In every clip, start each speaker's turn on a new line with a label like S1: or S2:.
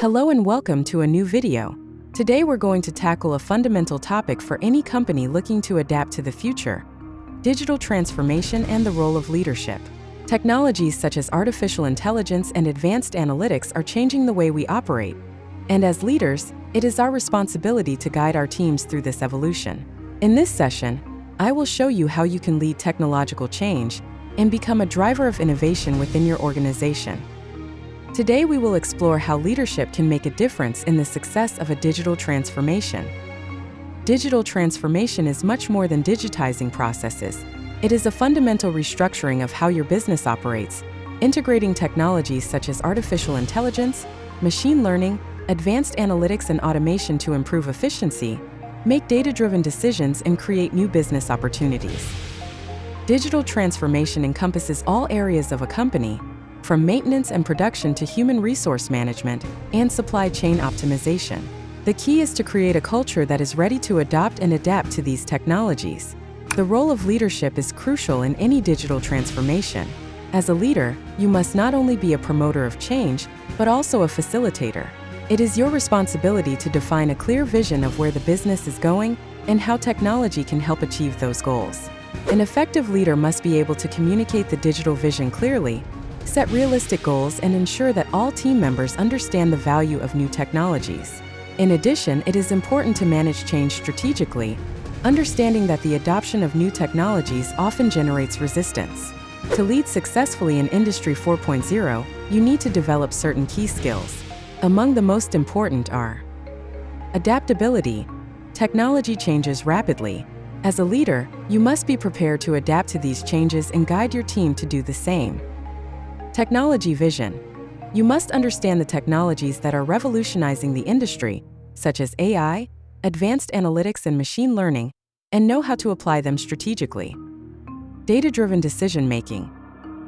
S1: Hello and welcome to a new video. Today we're going to tackle a fundamental topic for any company looking to adapt to the future: digital transformation and the role of leadership. Technologies such as artificial intelligence and advanced analytics are changing the way we operate. And as leaders, it is our responsibility to guide our teams through this evolution. In this session, I will show you how you can lead technological change and become a driver of innovation within your organization. Today we will explore how leadership can make a difference in the success of a digital transformation. Digital transformation is much more than digitizing processes. It is a fundamental restructuring of how your business operates, integrating technologies such as artificial intelligence, machine learning, advanced analytics and automation to improve efficiency, make data-driven decisions and create new business opportunities. Digital transformation encompasses all areas of a company, from maintenance and production to human resource management and supply chain optimization. The key is to create a culture that is ready to adopt and adapt to these technologies. The role of leadership is crucial in any digital transformation. As a leader, you must not only be a promoter of change, but also a facilitator. It is your responsibility to define a clear vision of where the business is going and how technology can help achieve those goals. An effective leader must be able to communicate the digital vision clearly, set realistic goals, and ensure that all team members understand the value of new technologies. In addition, it is important to manage change strategically, understanding that the adoption of new technologies often generates resistance. To lead successfully in Industry 4.0, you need to develop certain key skills. Among the most important are adaptability. Technology changes rapidly. As a leader, you must be prepared to adapt to these changes and guide your team to do the same. Technology vision. You must understand the technologies that are revolutionizing the industry, such as AI, advanced analytics and machine learning, and know how to apply them strategically. Data-driven decision-making.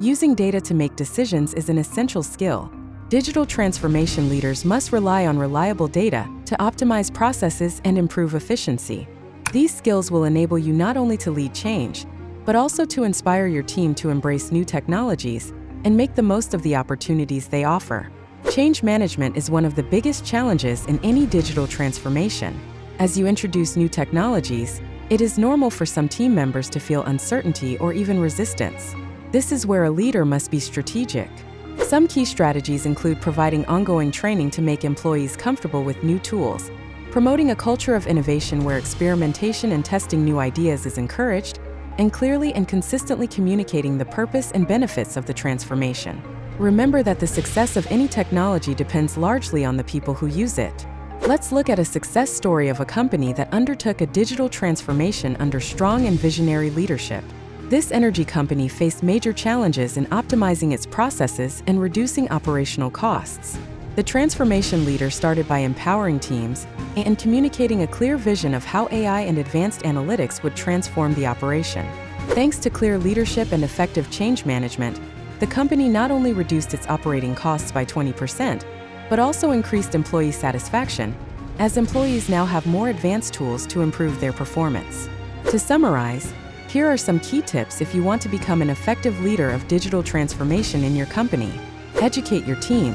S1: Using data to make decisions is an essential skill. Digital transformation leaders must rely on reliable data to optimize processes and improve efficiency. These skills will enable you not only to lead change, but also to inspire your team to embrace new technologies and make the most of the opportunities they offer. Change management is one of the biggest challenges in any digital transformation. As you introduce new technologies, it is normal for some team members to feel uncertainty or even resistance. This is where a leader must be strategic. Some key strategies include providing ongoing training to make employees comfortable with new tools, promoting a culture of innovation where experimentation and testing new ideas is encouraged, and clearly and consistently communicating the purpose and benefits of the transformation. Remember that the success of any technology depends largely on the people who use it. Let's look at a success story of a company that undertook a digital transformation under strong and visionary leadership. This energy company faced major challenges in optimizing its processes and reducing operational costs. The transformation leader started by empowering teams and communicating a clear vision of how AI and advanced analytics would transform the operation. Thanks to clear leadership and effective change management, the company not only reduced its operating costs by 20%, but also increased employee satisfaction, as employees now have more advanced tools to improve their performance. To summarize, here are some key tips if you want to become an effective leader of digital transformation in your company. Educate your team.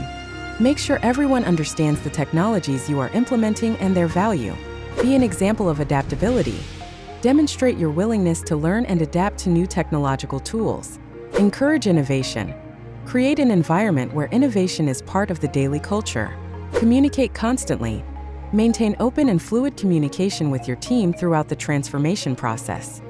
S1: Make sure everyone understands the technologies you are implementing and their value. Be an example of adaptability. Demonstrate your willingness to learn and adapt to new technological tools. Encourage innovation. Create an environment where innovation is part of the daily culture. Communicate constantly. Maintain open and fluid communication with your team throughout the transformation process.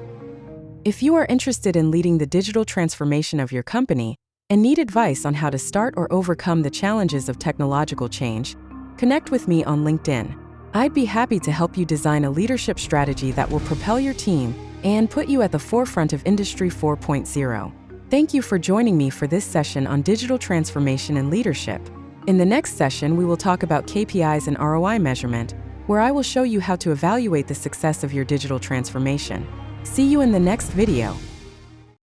S1: If you are interested in leading the digital transformation of your company, and need advice on how to start or overcome the challenges of technological change, connect with me on LinkedIn. I'd be happy to help you design a leadership strategy that will propel your team and put you at the forefront of Industry 4.0. Thank you for joining me for this session on digital transformation and leadership. In the next session, we will talk about KPIs and ROI measurement, where I will show you how to evaluate the success of your digital transformation. See you in the next video.